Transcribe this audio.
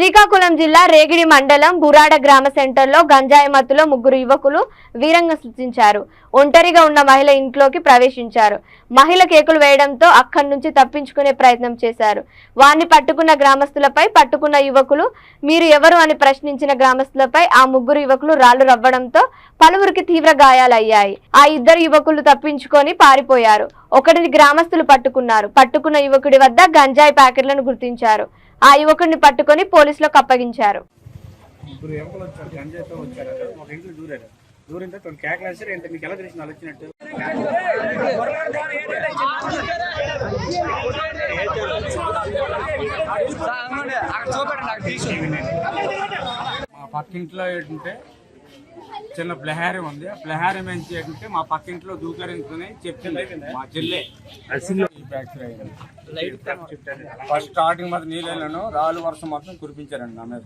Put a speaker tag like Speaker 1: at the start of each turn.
Speaker 1: శ్రీకాకుళం జిల్లా రేగిడి మండలం బురాడ గ్రామ సెంటర్లో గంజాయి మత్తులో ముగ్గురు యువకులు వీరంగం సృష్టించారు. ఒంటరిగా ఉన్న మహిళ ఇంట్లోకి ప్రవేశించారు. మహిళ కేకులు వేయడంతో అక్కడి నుంచి తప్పించుకునే ప్రయత్నం చేశారు. వారిని పట్టుకున్న గ్రామస్తులపై పట్టుకున్న యువకులు మీరు ఎవరు అని ప్రశ్నించిన గ్రామస్తులపై ఆ ముగ్గురు యువకులు రాళ్లు రవ్వడంతో పలువురికి తీవ్ర గాయాలయ్యాయి. ఆ ఇద్దరు యువకులు తప్పించుకొని పారిపోయారు. ఒకటిని గ్రామస్తులు పట్టుకున్నారు. పట్టుకున్న యువకుడి వద్ద గంజాయి ప్యాకెట్లను గుర్తించారు. ఆ యువకుడిని పట్టుకొని పోలీసులకు అప్పగించారు.
Speaker 2: మా పక్కింట్లో ఏంటంటే చిన్న ప్లహారం ఉంది. ఆ ప్లహారం ఏంటి ఏంటంటే మా పక్కింట్లో దూకరించుకుని చెప్తుంది మా చెల్లె ఫ్రాక్చర్ అయింది. ఫస్ట్ స్టార్టింగ్ మాత్రం నీళ్ళను రాళ్ళు వర్షం మొత్తం కురిపించారండి నా మీద.